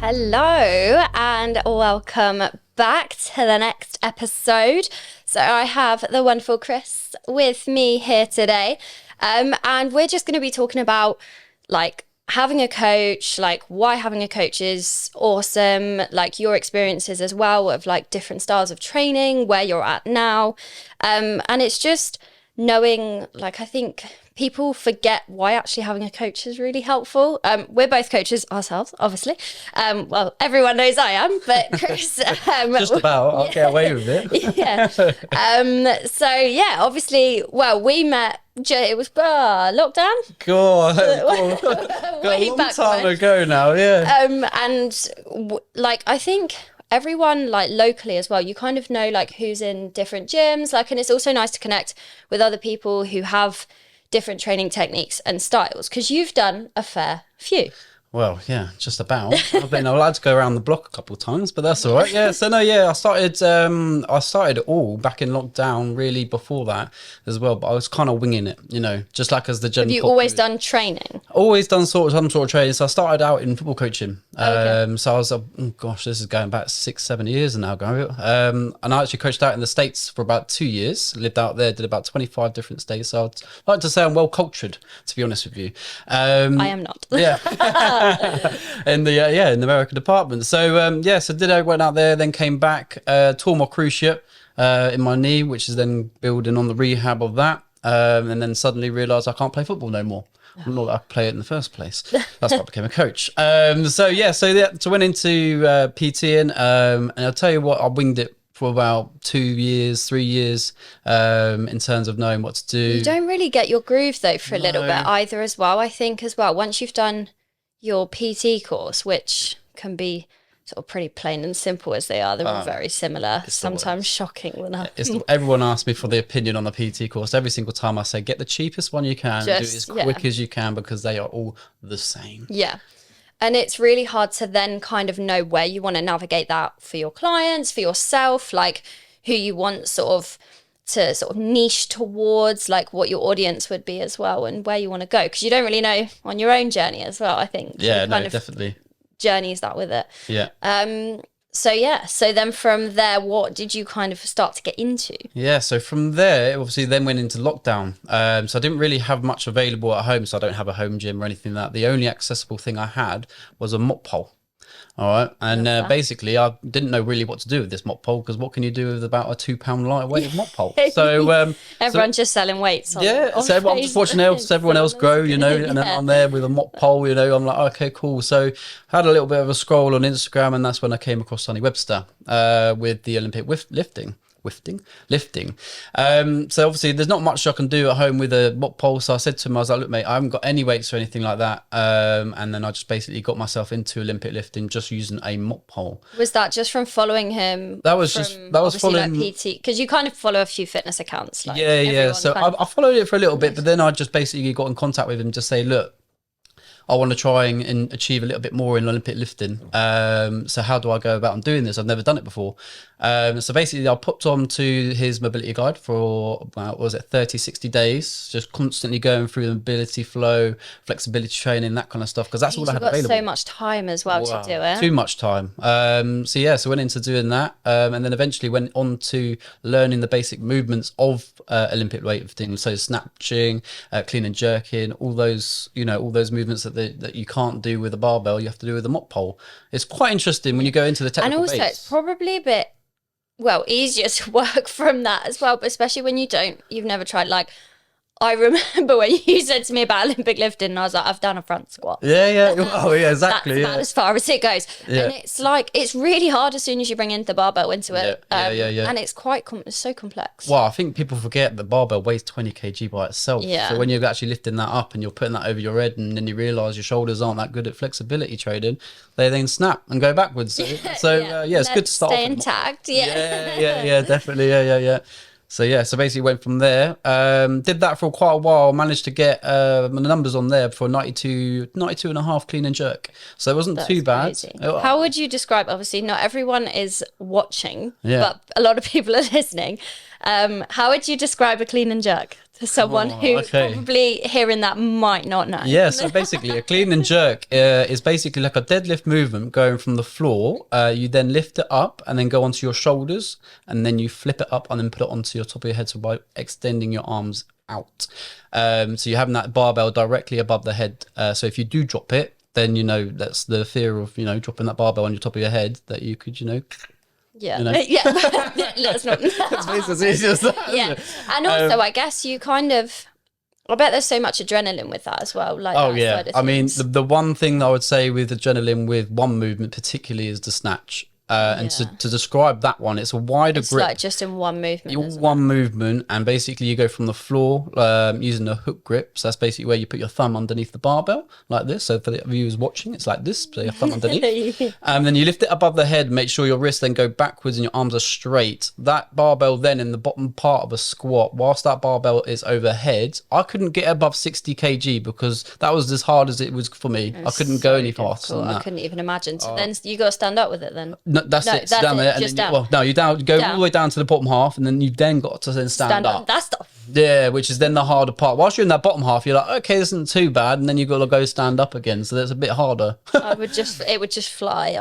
Hello and welcome back to the next episode. So I have the wonderful Chris with me here today, and we're just going to be talking about like having a coach, like why having a coach is awesome, like your experiences as well of like different styles of training, where you're at now, and it's just knowing, like, I think people forget why actually having a coach is really helpful. We're both coaches ourselves, obviously. Well, everyone knows I am, but Chris... Just about, I'll get away with it. Yeah. So, yeah, obviously, well, we met, it was lockdown? God, a long time ago now, yeah. Like, I think... everyone, like locally as well, you kind of know like who's in different gyms, like, and it's also nice to connect with other people who have different training techniques and styles, because you've done a fair few. Well, yeah, just about. I've been allowed to go around the block a couple of times, but that's all right. Yeah, so no, yeah, I started it all back in lockdown, really before that as well. But I was kind of winging it, you know, just like as the general. Have you always done training? Always done some sort of training. So I started out in football coaching. Okay. So I was, this is going back 6-7 years now ago. And I actually coached out in the States for about 2 years. Lived out there, did about 25 different states. So I'd like to say I'm well cultured, to be honest with you. I am not. Yeah. in the American department. So I went out there, then came back, tore my cruciate in my knee, which is then building on the rehab of that, and then suddenly realised I can't play football no more. Not that I could play it in the first place. That's why I became a coach. So went into PTing, and I'll tell you what, I winged it for about 2 years, 3 years, in terms of knowing what to do. You don't really get your groove though for a little bit either as well, I think as well. Once you've done your PT course, which can be sort of pretty plain and simple as they are, they're all very similar, sometimes shocking enough. Everyone asks me for the opinion on the PT course. Every single time I say, get the cheapest one you can, do it as quick as you can, because they are all the same. Yeah. And it's really hard to then kind of know where you want to navigate that for your clients, for yourself, like who you want to sort of niche towards, like what your audience would be as well, and where you want to go, because you don't really know on your own journey as well, I think. Yeah, no, definitely. Journeys that with it. Yeah. So then from there, what did you kind of start to get into? Yeah, so from there, obviously then went into lockdown. So I didn't really have much available at home, so I don't have a home gym or anything like that. The only accessible thing I had was a mop pole. All right. And basically, I didn't know really what to do with this mop pole, because what can you do with about a 2 pound lightweight mop pole? So everyone's just selling weights. So I'm just watching everyone else grow, you know, and then I'm there with a mop pole, you know. I'm like, okay, cool. So I had a little bit of a scroll on Instagram, and that's when I came across Sonny Webster with the Olympic lifting. So obviously there's not much I can do at home with a mop pole. So I said to him, I was like, look, mate, I haven't got any weights or anything like that. And then I just basically got myself into Olympic lifting just using a mop pole. Was that just from following him? That was following, like PT, because you kind of follow a few fitness accounts. Like So I followed it for a little bit, but then I just basically got in contact with him to say, look, I want to try and achieve a little bit more in Olympic lifting. So how do I go about doing this? I've never done it before. So basically I popped on to his mobility guide for about, 30-60 days, just constantly going through the mobility flow, flexibility training, that kind of stuff, because that's all I had available. So much time as well to do it. Too much time. So went into doing that, and then eventually went on to learning the basic movements of Olympic weightlifting. So snatching, clean and jerking, all those movements that you can't do with a barbell, you have to do with a mop pole. It's quite interesting when you go into the technical base. And also it's probably a bit easier to work from that as well, but especially when you've never tried, like I remember when you said to me about Olympic lifting, and I was like, I've done a front squat. Yeah. Oh, yeah, exactly. That's as far as it goes. Yeah. And it's like, it's really hard as soon as you bring in the barbell into it. Yeah. And it's it's so complex. Well, I think people forget the barbell weighs 20 kg by itself. Yeah. So when you're actually lifting that up and you're putting that over your head, and then you realise your shoulders aren't that good at flexibility training, they then snap and go backwards. It's good to start stay intact. Yeah, definitely. Yeah. So basically went from there, did that for quite a while, managed to get the numbers on there for 92 and a half clean and jerk. So it wasn't too bad. How would you describe, obviously not everyone is watching, but a lot of people are listening. How would you describe a clean and jerk? for someone who's probably hearing that might not know. Yeah, so basically a clean and jerk is basically like a deadlift movement going from the floor. You then lift it up and then go onto your shoulders, and then you flip it up and then put it onto your top of your head, so by extending your arms out. So you're having that barbell directly above the head. So if you do drop it, then, you know, that's the fear of, you know, dropping that barbell on your top of your head, that you could, you know... Yeah, you know? Let's not. It's easy as that, yeah, and also I guess you kind of, I bet there's so much adrenaline with that as well. Like, oh yeah, I mean the one thing that I would say with adrenaline with one movement particularly is the snatch. And to describe that one, it's a wider grip. Like just in one movement. One movement, and basically you go from the floor using a hook grip. So that's basically where you put your thumb underneath the barbell, like this. So for the viewers watching, it's like this. So your thumb underneath. And then you lift it above the head, make sure your wrists then go backwards and your arms are straight. That barbell then in the bottom part of a squat, whilst that barbell is overhead, I couldn't get above 60 kg because that was as hard as it was for me. I couldn't go any faster than that. I couldn't even imagine. So then you got to stand up with it then. No, that's it. Down it. And then you go all the way down to the bottom half, and then you then got to then stand up. That's the which is then the harder part. Whilst you're in that bottom half, you're like, okay, this isn't too bad, and then you've got to go stand up again, so that's a bit harder. it would just fly.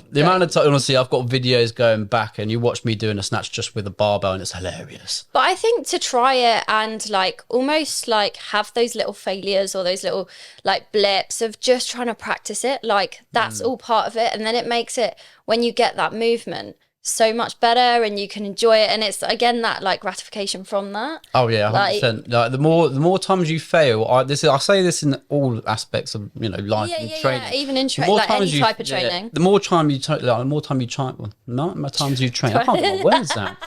The amount of time, honestly, I've got videos going back, and you watch me doing a snatch just with a barbell, and it's hilarious. But I think to try it and like almost like have those little failures or those little like blips of just trying to practice it, like that's all part of it, and then it makes it, when you get that movement, so much better, and you can enjoy it, and it's again that like gratification from that. Oh yeah, 100%. Like the more times you fail, I say this in all aspects of, you know, life and training. Yeah, even in training, like any type of training. The more time you try, the more time you try. Well, no, times you train. I can't get my words out.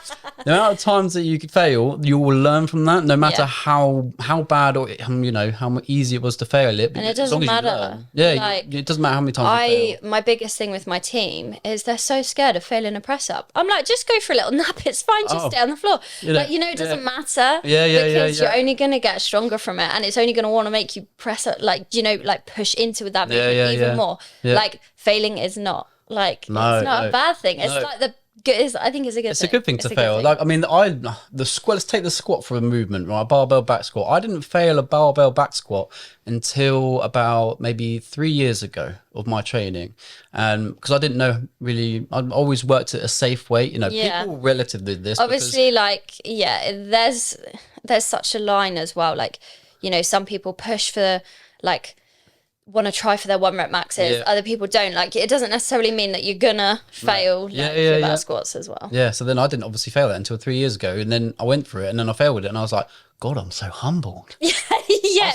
The amount of times that you fail, you will learn from that, no matter how bad or, you know, how easy it was to fail it. And it doesn't matter. It doesn't matter how many times you fail. My biggest thing with my team is they're so scared of failing a press up. I'm like, just go for a little nap. It's fine. Just stay on the floor. Like, you know, it doesn't matter. Because you're only going to get stronger from it, and it's only going to want to make you press it, like, you know, like push into that movement even more. Like failing is not like, it's not a bad thing. It's like I think it's a good thing. It's a good thing to fail. Like, I mean, let's take the squat for a movement, right? Barbell back squat. I didn't fail a barbell back squat until about maybe 3 years ago of my training. Because I didn't know really, I always worked at a safe weight. You know, people relative to this. Obviously, there's such a line as well. Like, you know, some people push for like, want to try for their 1 rep maxes. Other people don't. Like, it doesn't necessarily mean that you're gonna fail your back squats as well. So then I didn't obviously fail that until 3 years ago, and then I went for it, and then I failed it, and I was like, God, I'm so humbled. It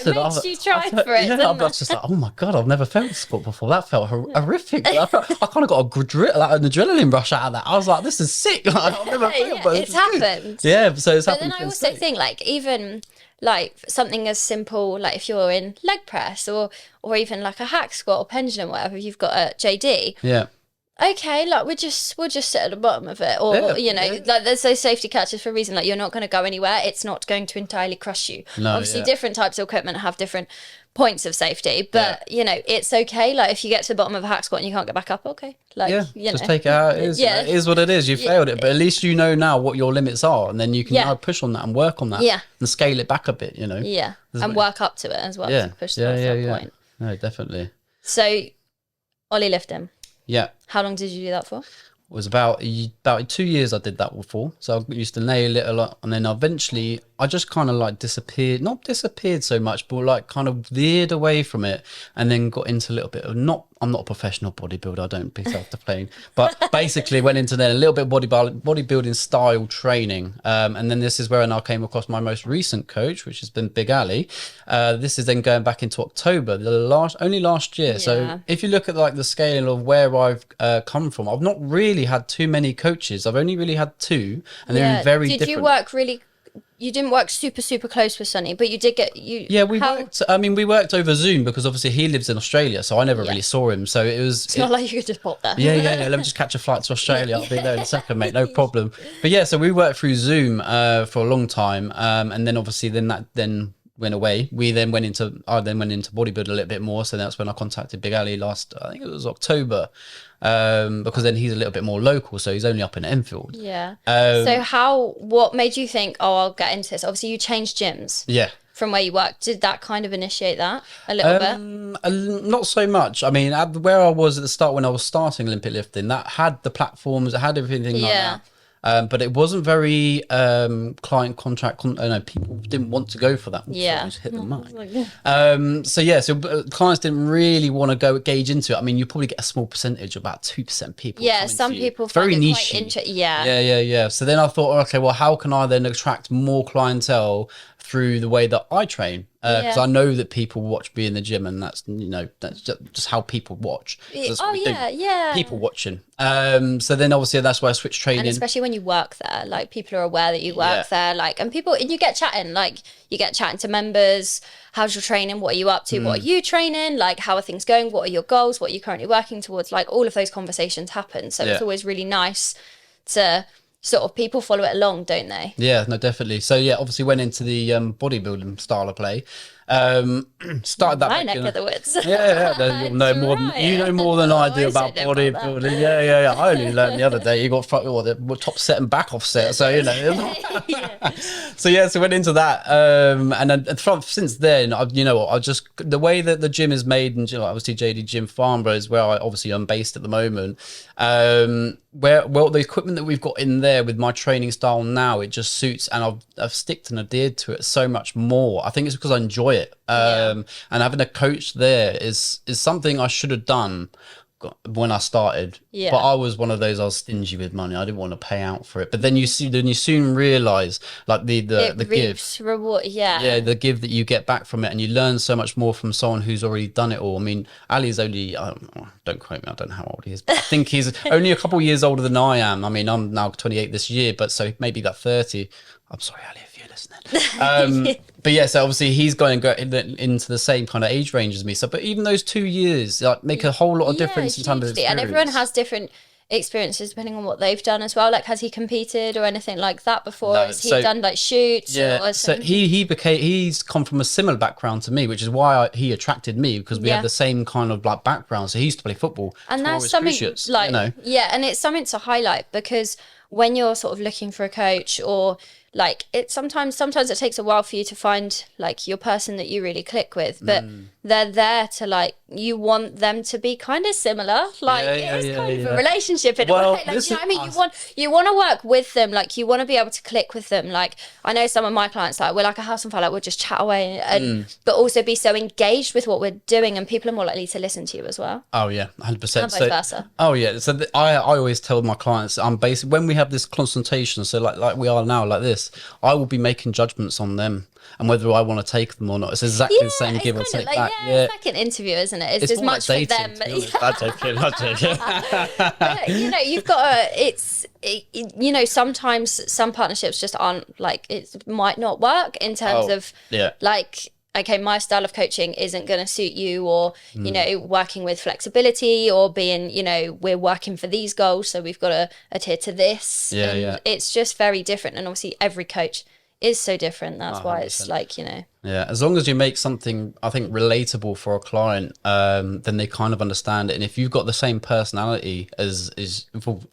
makes you try for it. I was just like, oh my God, I've never felt squat before. That felt horrific. I kind of got an adrenaline rush out of that. I was like, this is sick. Like, I've never failed, but it's happened. Yeah, so it's happened. But then I also think, like, even like something as simple, like if you're in leg press or even like a hack squat or pendulum, whatever you've got at JD. Yeah. Okay, like we'll just sit at the bottom of it, or you know, like there's those safety catches for a reason. Like, you're not going to go anywhere. It's not going to entirely crush you. No, obviously, different types of equipment have different points of safety, but you know, it's okay. Like, if you get to the bottom of a hack squat and you can't get back up, okay, like just take it out. It is what it is. You failed it, but at least you know now what your limits are, and then you can now push on that and work on that, and scale it back a bit. You know, and work up to it as well. Yeah, to push that point. No, definitely. So, Ollie lifting. Yeah. How long did you do that for? It was about 2 years I did that for. So I used to nail it a lot, and then eventually I just kind of like disappeared, not disappeared so much, but like kind of veered away from it, and then got into a little bit of I'm not a professional bodybuilder, I don't pick up the plane, but basically went into then a little bit of bodybuilding style training. And then this is where I came across my most recent coach, which has been Big Ali. This is then going back into October, only last year. Yeah. So if you look at like the scale of where I've come from, I've not really had too many coaches. I've only really had 2, and they're in very different. Did you work really? You didn't work super close with Sonny, but you did get Yeah, we worked. I mean, we worked over Zoom because obviously he lives in Australia, so I never really saw him. So it's not like you could just pop there. Yeah. Let me just catch a flight to Australia. I'll be there in a second, mate. No problem. But yeah, so we worked through Zoom for a long time, and then obviously then went away, I then went into bodybuilding a little bit more. So that's when I contacted Big Ali I think it was October, because then he's a little bit more local, so he's only up in Enfield. Yeah. So what made you think, oh, I'll get into this? Obviously, you changed gyms. Yeah. From where you work, did that kind of initiate that a little bit? Not so much. I mean, where I was at the start when I was starting Olympic lifting, that had the platforms, it had everything like that. But it wasn't very client contract. People didn't want to go for that. Yeah. Just hit the mic. So clients didn't really want to gauge into it. I mean, you probably get a small percentage, about 2% people. Yeah, some people find very it niche. quite interesting. Yeah. Yeah. So then I thought, okay, well, how can I then attract more clientele through the way that I train? Because I know that people watch me in the gym, and that's just how people watch. People watching. So then obviously that's why I switched training, and especially when you work there, like people are aware that you work there, like, and you get chatting, to members. How's your training? What are you up to? What are you training? Like, how are things going? What are your goals? What are you currently working towards? Like, all of those conversations happen. So it's always really nice to sort of, people follow it along, don't they? Yeah, no, definitely. So obviously went into the bodybuilding style of play. Started that my neck of the woods. You'll know more than you know more than I do about bodybuilding. Yeah. I only learned the other day. You got the top set and back off set, so you know. So went into that, and then since then, the way that the gym is made, and obviously JD Gym Farnborough is where I'm based at the moment. The equipment that we've got in there with my training style now, it just suits, and I've sticked and adhered to it so much more. I think it's because I enjoy it. And having a coach there is something I should have done when I started. But I was one of those, I was stingy with money. I didn't want to pay out for it. But then you soon realize, like, the give reward. The give that you get back from it, and you learn so much more from someone who's already done it all. I mean, Ali's only, don't quote me, I don't know how old he is, but I think he's only a couple of years older than I am. I mean, I'm now 28 this year, but so maybe about 30. I'm sorry, Ali, if you're listening. But so obviously he's going to go into the same kind of age range as me. So, but even those 2 years make a whole lot of difference in terms of experience. And everyone has different experiences depending on what they've done as well. Like, has he competed or anything like that before? No, has he done like shoots? So he's come from a similar background to me, which is why he attracted me, because we have the same kind of like background. So he used to play football, and that's something and it's something to highlight, because when you're sort of looking for a coach, or like, it sometimes it takes a while for you to find like your person that you really click with, but they're there to, like, you want them to be kind of similar, like it's kind of a relationship in a way, like, you know what I mean? You want to work with them, like, you want to be able to click with them. Like, I know some of my clients, like, we're like a house on fire, like, we'll just chat away, and but also be so engaged with what we're doing, and people are more likely to listen to you as well. 100%. And vice versa. So I always tell my clients, I'm basically, when we have this consultation, so like we are now, like this, I will be making judgments on them and whether I want to take them or not. It's exactly the same give or take back. It's like an interview, isn't it? It's as much like dating, for them. I'm joking. But, you've got to, sometimes some partnerships just aren't, like, it might not work in terms of like, okay, my style of coaching isn't going to suit you, or, working with flexibility, or being, we're working for these goals, so we've got to adhere to this. It's just very different. And obviously every coach is so different. That's why it's like, Yeah, as long as you make something, I think, relatable for a client, then they kind of understand it. And if you've got the same personality as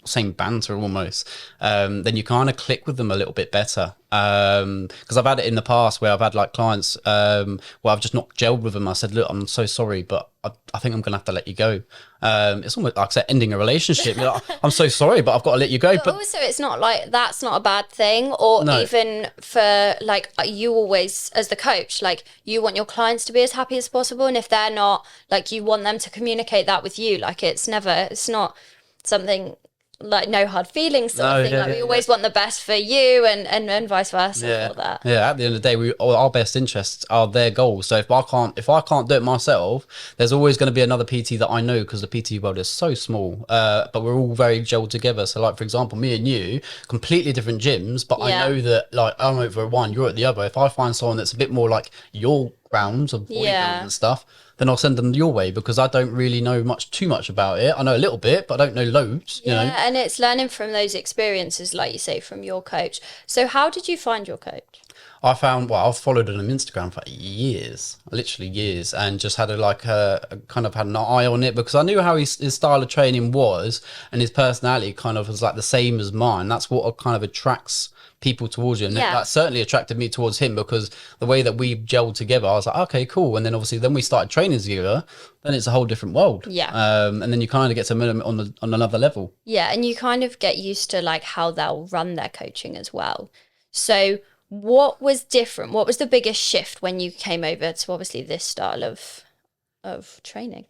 same banter almost, then you kind of click with them a little bit better. Because I've had it in the past where I've had like clients where I've just not gelled with them. I said, look, I'm so sorry, but I think I'm gonna have to let you go. It's almost like I said, ending a relationship. You're like, I'm so sorry, but I've got to let you go. But also, it's not like, that's not a bad thing. Or even for, like, you always, as the coach, like, you want your clients to be as happy as possible, and if they're not, like, you want them to communicate that with you. Like, it's not something like no hard feelings sort of thing. We always want the best for you, and vice versa. For that. At the end of the day, our best interests are their goals. So if I can't do it myself, there's always going to be another PT that I know, because the PT world is so small, but we're all very gelled together. So, like, for example, me and you, completely different gyms, but I know that, like, I'm over at one, you're at the other. If I find someone that's a bit more like your grounds of bodybuilding and stuff, then I'll send them your way, because I don't really know too much about it. I know a little bit, but I don't know loads. You know? And it's learning from those experiences, like you say, from your coach. So how did you find your coach? I found, well, I've followed him on Instagram for years, literally years, and just had a kind of had an eye on it because I knew how his style of training was, and his personality kind of was like the same as mine. That's what kind of attracts people towards you, and Yeah. that certainly attracted me towards him because the way that we gelled together, I was like, okay, cool. And then obviously, then we started training together. Then it's a whole different world. Yeah. And then you kind of get to meet him on another level. Yeah, and you kind of get used to like how they'll run their coaching as well. So what was different? What was the biggest shift when you came over to obviously this style of training?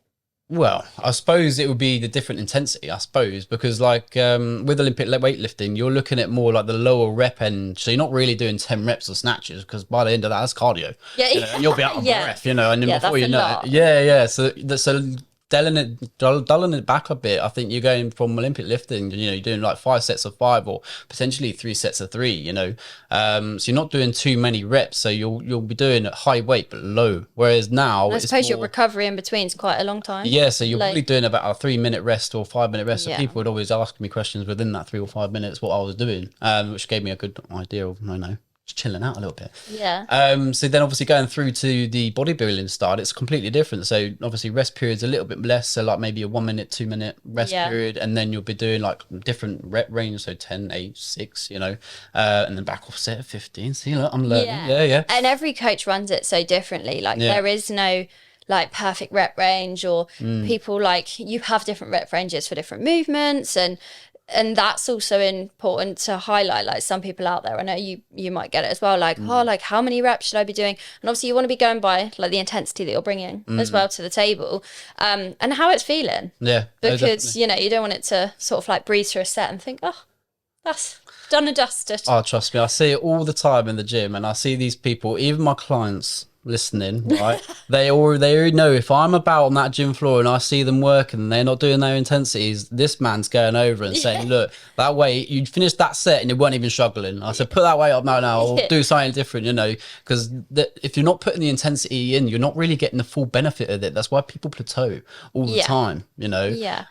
Well, I suppose it would be the different intensity, I suppose, because like with Olympic weightlifting, you're looking at more like the lower rep end. So you're not really doing 10 reps of snatches because by the end of that, that's cardio. Yeah, You know, and you'll be out of Yeah. breath, and then Yeah, before that's you a know lot. it. Yeah. So dulling it back a bit. I think you're going from Olympic lifting, you're doing like 5 sets of 5 or potentially 3 sets of 3, so you're not doing too many reps, so you'll be doing high weight but low, whereas now I it's suppose your more, recovery in between is quite a long time. yeah, so you're Like- probably doing about a 3-minute rest or 5-minute rest. So Yeah. people would always ask me questions within that 3 or 5 minutes what I was doing, which gave me a good idea of just chilling out a little bit. Yeah. So then obviously going through to the bodybuilding style, it's completely different. So obviously rest periods a little bit less. So like maybe a 1 minute, 2 minute rest Yeah. period. And then you'll be doing like different rep range. So 10, 8, 6, and then back off set of 15. See, look, I'm learning. Yeah. And every coach runs it so differently. Like Yeah. there is no like perfect rep range or people like you have different rep ranges for different movements and that's also important to highlight. Like some people out there, I know you might get it as well, like like how many reps should I be doing, and obviously you want to be going by like the intensity that you're bringing as well to the table, and how it's feeling, Yeah. because you don't want it to sort of like breeze through a set and think, oh, that's done and dusted. Oh, trust me, I see it all the time in the gym, and I see these people, even my clients listening, right? they already know if I'm about on that gym floor and I see them working and they're not doing their intensities, this man's going over and saying, look, that weight, you finished that set and you weren't even struggling. I said, put that weight up now, or do something different, because if you're not putting the intensity in, you're not really getting the full benefit of it. That's why people plateau all the time, Yeah.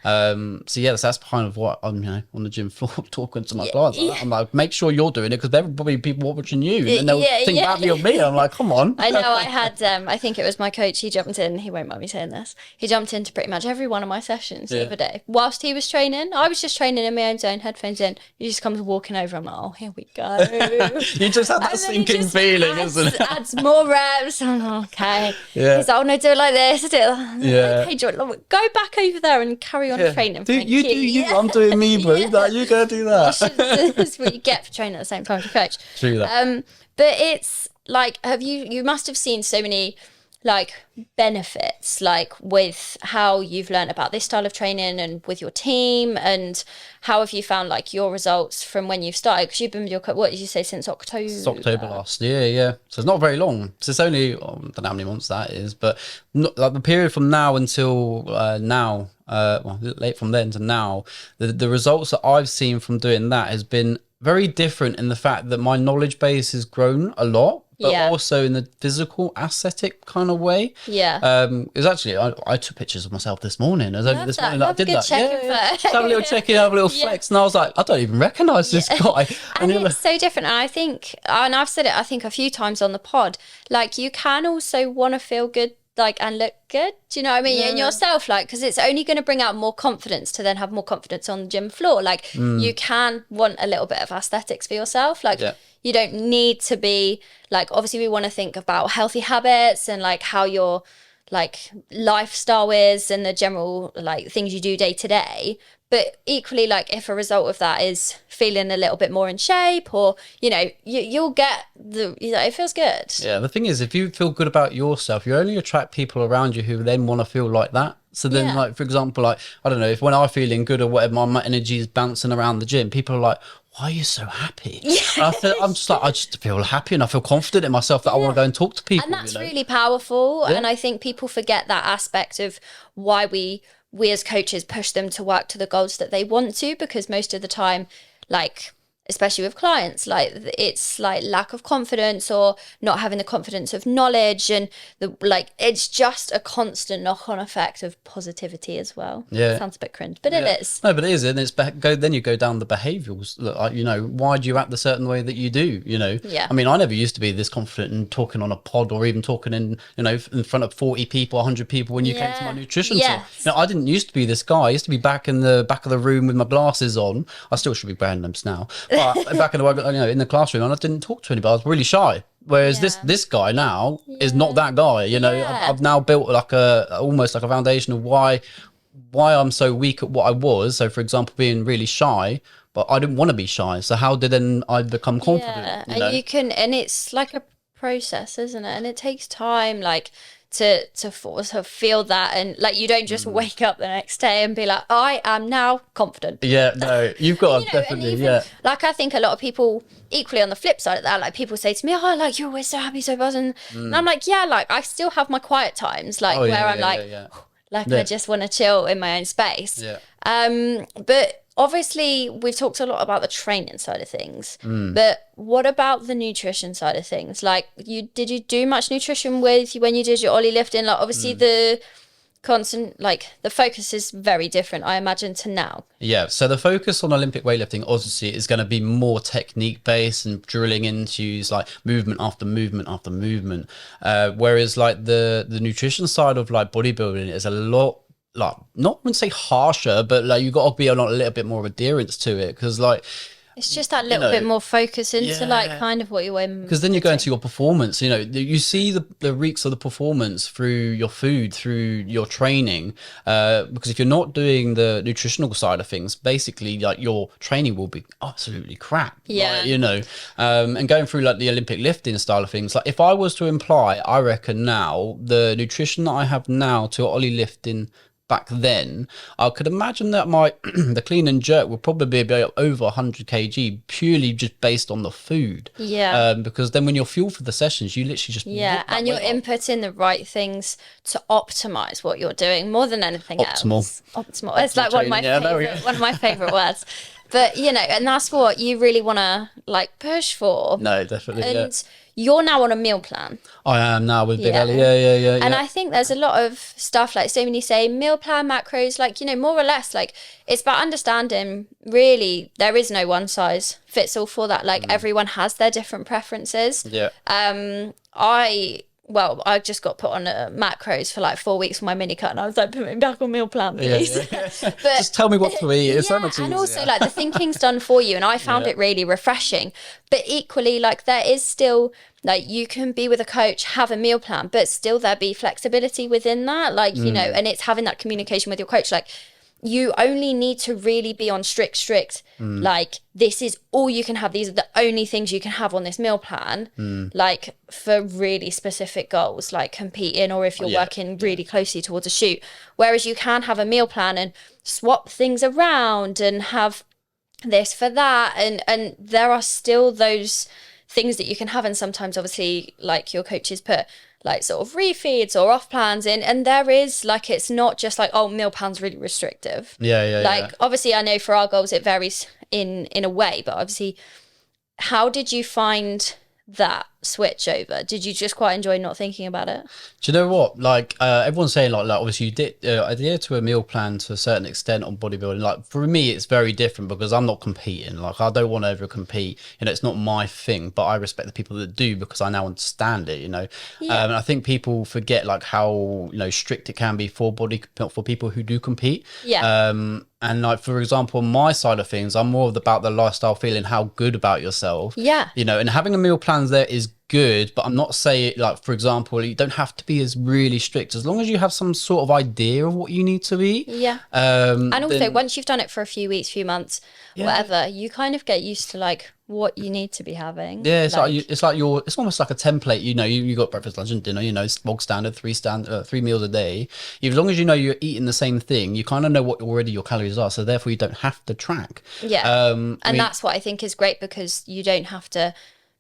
So yes, that's kind of what I'm, on the gym floor talking to my clients. I'm like, make sure you're doing it because there will probably be people watching you and they'll think badly of me. I'm like, come on. I know. I had, I think it was my coach, he jumped in, he won't mind me saying this, he jumped into pretty much every one of my sessions the other day. Whilst he was training, I was just training in my own zone, headphones in, he just comes walking over, I'm like, oh, here we go. You just have that And then he sinking just feeling, isn't it? adds more reps, I'm like, okay. Yeah. He's like, oh no, do it like this, do it like Yeah. okay, Jordan, go back over there and carry on training. Do thank you do you? Yeah. I'm doing me, bro. Like, you gotta do that. That's what you get for training at the same time as your coach. True that. But it's like, you must have seen so many like benefits, like with how you've learned about this style of training and with your team, and how have you found like your results from when you've started? Because you've been with your what did you say, since October? It's October last year, yeah. So it's not very long. So it's only, I don't know how many months that is, but not, like the period from now until now, late from then to now, the results that I've seen from doing that has been very different in the fact that my knowledge base has grown a lot, but also in the physical aesthetic kind of way. It was actually, I took pictures of myself this morning. It was only this morning that I did that. Just have a little check-in, have a little flex, and I was like, I don't even recognise this guy. And it's so different. And I think, and I've said it, I think a few times on the pod, like you can also want to feel good, like, and look good. Do you know what I mean? In yourself, like, because it's only going to bring out more confidence to then have more confidence on the gym floor. Like you can want a little bit of aesthetics for yourself. Like you don't need to be like, obviously we want to think about healthy habits and like how your like lifestyle is and the general like things you do day to day. But equally, like if a result of that is feeling a little bit more in shape, or you'll get it feels good. Yeah, the thing is, if you feel good about yourself, you only attract people around you who then want to feel like that. So then, like for example, like I don't know, if when I'm feeling good or whatever, my energy is bouncing around the gym, people are like, why are you so happy? And I'm just like, I just feel happy and I feel confident in myself that I want to go and talk to people. And that's really powerful. And I think people forget that aspect of why we as coaches push them to work to the goals that they want to, because most of the time, like especially with clients, like it's like lack of confidence or not having the confidence of knowledge, and the like it's just a constant knock-on effect of positivity as well. Yeah. Sounds a bit cringe, but it is. No, but it is, and then you go down the behaviorals. Like, why do you act the certain way that you do? Yeah. I mean, I never used to be this confident in talking on a pod or even talking in front of 40 people, 100 people when you came to my nutrition talk. I didn't used to be this guy. I used to be back in the back of the room with my glasses on. I still should be wearing them now, but back in the in the classroom, and I didn't talk to anybody. I was really shy. Whereas this guy now is not that guy. I've now built like almost like a foundation of why I'm so weak at what I was. So, for example, being really shy, but I didn't want to be shy. So how did then I become confident? Yeah, and you can, and it's like a process, isn't it? And it takes time, like to feel that, and like you don't just wake up the next day and be like, I am now confident. Yeah, no, you've got to definitely, Like I think a lot of people, equally on the flip side of that, like people say to me, oh, like you're always so happy, so buzzing, and I'm like, yeah, like I still have my quiet times, like where I'm like I just want to chill in my own space. Yeah. But obviously we've talked a lot about the training side of things, but what about the nutrition side of things? Like did you do much nutrition when you did your Ollie lifting? Like obviously the constant, like the focus is very different, I imagine, to now. Yeah, so the focus on Olympic weightlifting obviously is going to be more technique based and drilling into like movement after movement after movement, whereas like the nutrition side of like bodybuilding is a lot, like, not want to say harsher, but like you got to be a little bit more adherence to it, because like it's just that little bit more focus into like kind of what you're aiming. Because then you go into your performance, you see the reeks of the performance through your food, through your training. Because if you're not doing the nutritional side of things, basically like your training will be absolutely crap. Yeah. Like, and going through like the Olympic lifting style of things, like if I was to imply, I reckon now the nutrition that I have now to Ollie lifting back then, I could imagine that my the clean and jerk would probably be over 100 kg purely just based on the food. Yeah. Because then when you're fueled for the sessions, you literally just and you're inputting the right things to optimize what you're doing more than anything else. Optimal. It's like one of my favorite words. But and that's what you really want to like push for. No, definitely. And you're now on a meal plan. I am now with Big Ali. Yeah. And I think there's a lot of stuff, like, so when you say meal plan, macros, like, more or less, like, it's about understanding, really, there is no one size fits all for that. Like, everyone has their different preferences. Yeah. I just got put on macros for like 4 weeks for my mini cut, and I was like, put me back on meal plan, please. Yeah. But just tell me what to eat. It's so much easier. And also, like, the thinking's done for you, and I found it really refreshing. But equally, like, there is still, like, you can be with a coach, have a meal plan, but still there be flexibility within that, like, and it's having that communication with your coach, like, you only need to really be on strict, like, this is all you can have. These are the only things you can have on this meal plan, like, for really specific goals, like competing, or if you're working really closely towards a shoot. Whereas you can have a meal plan and swap things around and have this for that. And there are still those things that you can have. And sometimes, obviously, like, your coaches put like sort of refeeds or off plans in, and there is, like, it's not just like, oh, meal plan's really restrictive. Obviously I know for our goals it varies in a way, but obviously, how did you find that switch over? Did you just quite enjoy not thinking about it? Do you know what, like, everyone's saying like obviously you did adhere to a meal plan to a certain extent on bodybuilding. Like, for me it's very different because I'm not competing. Like, I don't want to over compete, it's not my thing, but I respect the people that do because I now understand it. And I think people forget like how strict it can be for people who do compete. And like, for example, on my side of things, I'm more about the lifestyle, feeling how good about yourself. And having a meal plan there is good, but I'm not saying, like, for example, you don't have to be as really strict, as long as you have some sort of idea of what you need to eat. And also, once you've done it for a few weeks, few months, whatever, you kind of get used to like what you need to be having. It's almost like a template. You got breakfast, lunch, and dinner. It's bog standard, 3 meals a day. As long as you're eating the same thing, you kind of know what already your calories are, so therefore you don't have to track. And that's what I think is great, because you don't have to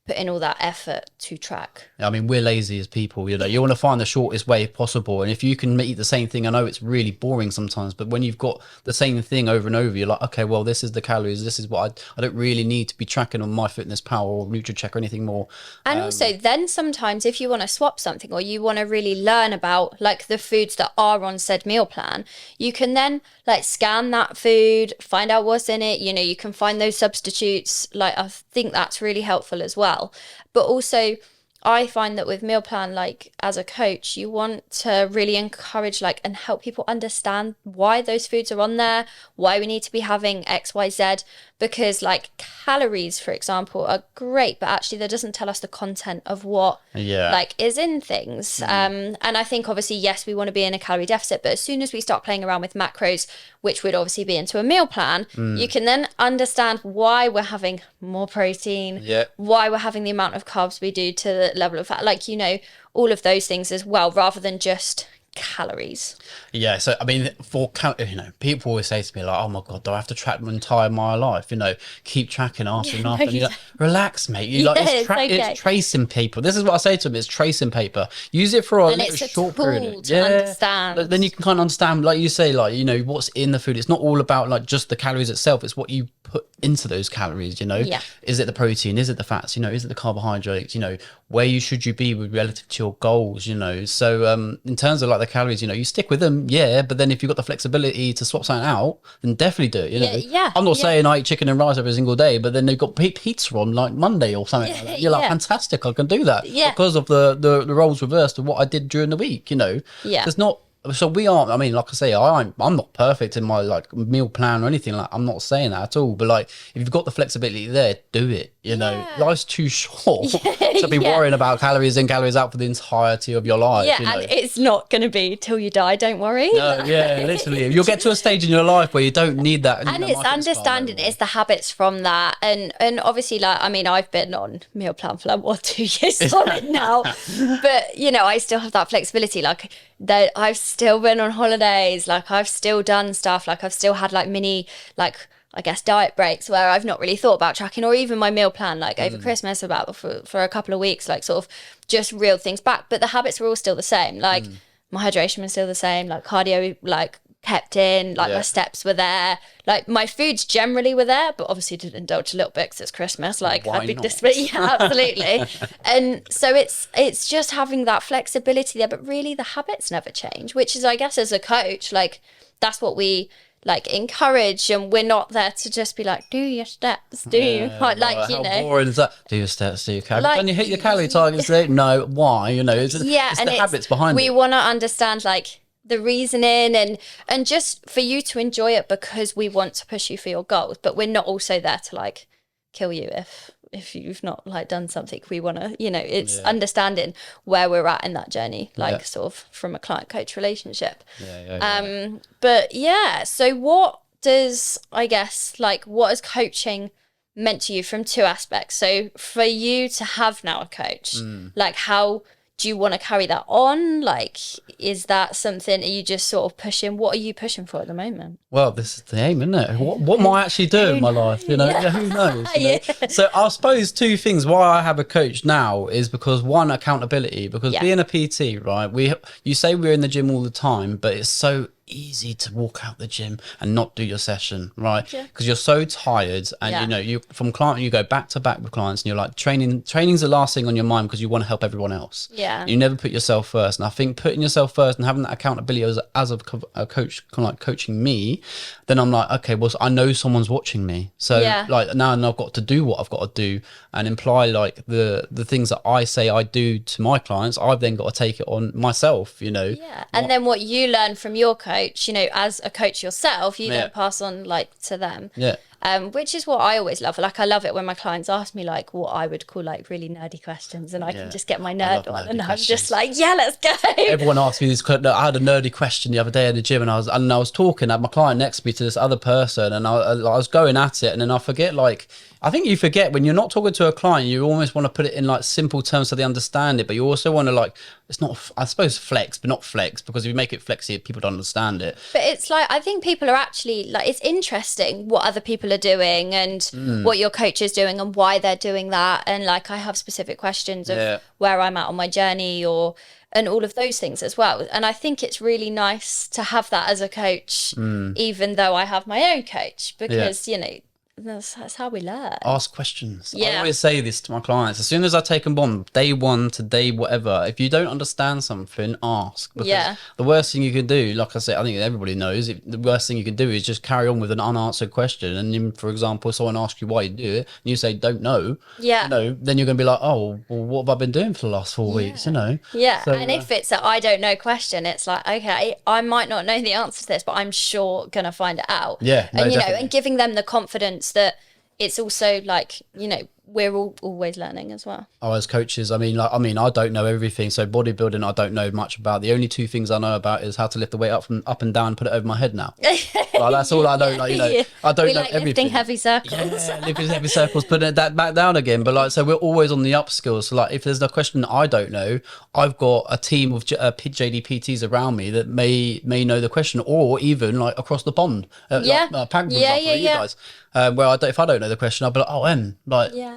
put in all that effort to track. I mean, we're lazy as people, you know. You want to find the shortest way possible, and if you can eat the same thing, I know it's really boring sometimes, but when you've got the same thing over and over, you're like, okay, well, this is the calories, this is what I don't really need to be tracking on MyFitnessPal or NutriCheck or anything more. And also, then sometimes if you want to swap something, or you want to really learn about like the foods that are on said meal plan, you can then like scan that food, find out what's in it. You know, you can find those substitutes. Like, I think that's really helpful as well. But also, I find that with meal plan, like as a coach, you want to really encourage like and help people understand why those foods are on there, why we need to be having X, Y, Z, because like calories, for example, are great, but actually that doesn't tell us the content of what like is in things. And I think obviously, yes, we want to be in a calorie deficit, but as soon as we start playing around with macros, which would obviously be into a meal plan, you can then understand why we're having more protein, why we're having the amount of carbs we do to the level of fat, like, you know, all of those things as well, rather than just calories. Yeah, so I mean, you know, people always say to me like, "Oh my god, do I have to track my life? You know, keep tracking after and after." And you're like, relax, mate. You like it's tracing paper. This is what I say to them: it's tracing paper. Use it for a little short period. To understand. Then you can kind of understand, like you say, like, you know, what's in the food. It's not all about like just the calories itself. It's what you put into those calories. You know, is it the protein? Is it the fats? You know, is it the carbohydrates? You know, where should you be with relative to your goals? You know, so in terms of like the calories, you know, you stick with them, but then if you've got the flexibility to swap something out, then definitely do it. You know, I'm not saying I eat chicken and rice every single day, but then they've got pizza on like Monday or something like that. You're like, fantastic, I can do that because of the roles reversed of what I did during the week. You know, there's not. So we aren't, I mean, like I say, I'm not perfect in my like meal plan or anything. Like, I'm not saying that at all, but like, if you've got the flexibility there, do it. You know, life's too short to be worrying about calories in, calories out for the entirety of your life. Yeah, you know? And it's not going to be till you die, don't worry. No, literally. You'll get to a stage in your life where you don't need that. And it's understanding it's the habits from that. And obviously, like, I mean, I've been on meal plan for like, 2 years solid now. But, you know, I still have that flexibility. Like, that I've still been on holidays, like I've still done stuff, like I've still had like mini, like I guess diet breaks where I've not really thought about tracking, or even my meal plan like over Christmas about for a couple of weeks, like sort of just reeled things back, but the habits were all still the same. Like my hydration was still the same, like cardio like kept in, like my steps were there, like my foods generally were there, but obviously did indulge a little bit because it's Christmas, like I'd be absolutely. And so it's just having that flexibility there, but really the habits never change, which is, I guess, as a coach, like that's what we like encourage, and we're not there to just be like, do your steps, you like you know, how boring is that? Do your steps, do your calories, like, can you hit your calorie targets? No, why? You know, it's and the habits behind we want to understand like the reasoning and just for you to enjoy it, because we want to push you for your goals, but we're not also there to like kill you if you've not like done something. We want to, you know, it's understanding where we're at in that journey, like sort of from a client coach relationship. But so what does, I guess, like what has coaching meant to you from two aspects? So for you to have now a coach, like how do you want to carry that on? Like, is that something, are you just sort of pushing? What are you pushing for at the moment? Well, this is the aim, isn't it? What am I actually doing in my life? You know, who knows? You know? So I suppose two things why I have a coach now is because, one, accountability, because being a PT, right? You say we're in the gym all the time, but it's so easy to walk out the gym and not do your session, right? Because you're so tired, and you know, you from client, you go back to back with clients, and you're like, training's the last thing on your mind because you want to help everyone else. You never put yourself first. And I think putting yourself first and having that accountability as a coach, kind of like coaching me, then I'm like, okay, well, I know someone's watching me, so like now I've got to do what I've got to do and imply like the things that I say I do to my clients, I've then got to take it on myself, you know. And then what you learn from your coach, you know, as a coach yourself, you don't pass on like to them. Which is what I always love. Like I love it when my clients ask me like what I would call like really nerdy questions, and I can just get my nerd on, and I'm just like, let's go. Everyone asks me this question. I had a nerdy question the other day in the gym, and I was talking at my client next to me to this other person, and I was going at it, and then I forget, like, I think you forget when you're not talking to a client, you almost want to put it in like simple terms so they understand it, but you also want to like, it's not, I suppose, flex, but not flex, because if you make it flexy, people don't understand it. But it's like, I think people are actually like, it's interesting what other people people are doing and what your coach is doing and why they're doing that. And like, I have specific questions of where I'm at on my journey and all of those things as well. And I think it's really nice to have that as a coach, even though I have my own coach, because, you know, that's how we learn. Ask questions. Yeah. I always say this to my clients. As soon as I take them on, day one to day whatever, if you don't understand something, ask. Because the worst thing you can do, like I said, I think everybody knows, the worst thing you can do is just carry on with an unanswered question. And then, for example, someone asks you why you do it, and you say, don't know. Yeah. You know, then you're going to be like, oh, well, what have I been doing for the last 4 weeks, you know? Yeah. So, and if it's a I don't know question, it's like, okay, I might not know the answer to this, but I'm sure going to find it out. Yeah. And, you know, and giving them the confidence that it's also like, you know, we're all always learning as well. Oh, as coaches, I mean, I don't know everything. So bodybuilding, I don't know much about. The only two things I know about is how to lift the weight up and down, and put it over my head now. Like, that's all I know. Like, you know, I don't know everything. Lifting heavy circles. Yeah, lifting heavy circles, putting that back down again. But like, so we're always on the upskills. So like, if there's a question that I don't know, I've got a team of JDPTs around me that may know the question, or even like across the pond. Like, Pack, for example, you guys. Where if I don't know the question, I'll be like,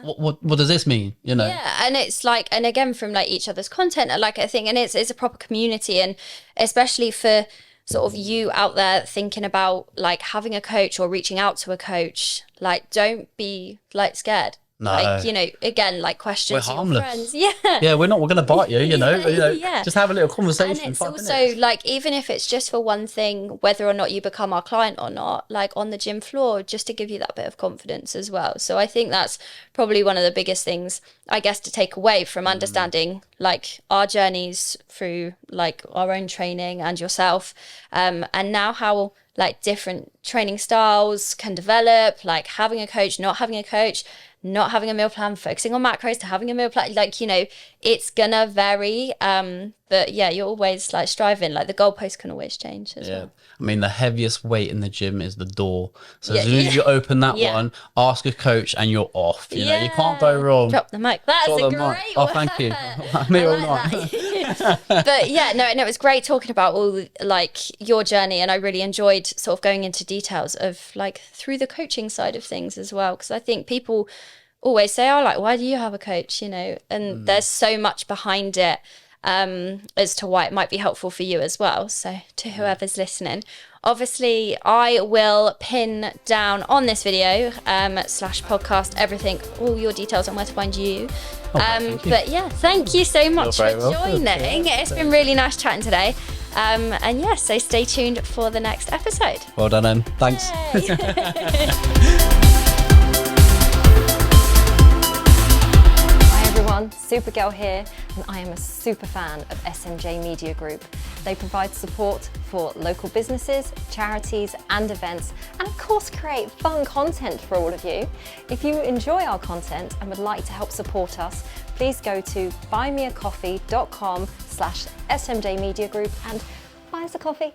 what does this mean? You know? Yeah, and it's like, and again, from like each other's content, like I think, and it's a proper community, and especially for sort of you out there thinking about like having a coach or reaching out to a coach, like don't be like scared. No. Like, you know, again, like questions We're to harmless. your friends. Yeah. Yeah, we're going to bite you, you know. Yeah. Just have a little conversation. And it's also like, even if it's just for one thing, whether or not you become our client or not, like on the gym floor, just to give you that bit of confidence as well. So I think that's probably one of the biggest things, I guess, to take away from understanding like our journeys through like our own training and yourself. And now how like different training styles can develop, like having a coach, not having a coach, not having a meal plan, focusing on macros to having a meal plan, like, you know, it's gonna vary. But yeah, you're always like striving, like the goalpost can always change as well. I mean, the heaviest weight in the gym is the door. So as soon as you open that one, ask a coach and you're off. You know, you can't go wrong. Drop the mic. That's a great one. Oh, thank you. Me or not. But yeah, no, it was great talking about all like your journey, and I really enjoyed sort of going into details of like through the coaching side of things as well, because I think people always say, oh, like, why do you have a coach, you know? And there's so much behind it as to why it might be helpful for you as well. So to whoever's listening, obviously I will pin down on this video / podcast everything, all your details on where to find you. But yeah, thank you so much for joining. It's been really nice chatting today. And yeah, so stay tuned for the next episode. Well done, Em. Thanks. Supergirl here, and I am a super fan of SMJ Media Group. They provide support for local businesses, charities and events, and of course create fun content for all of you. If you enjoy our content and would like to help support us, please go to buymeacoffee.com/SMJ Media Group and buy us a coffee.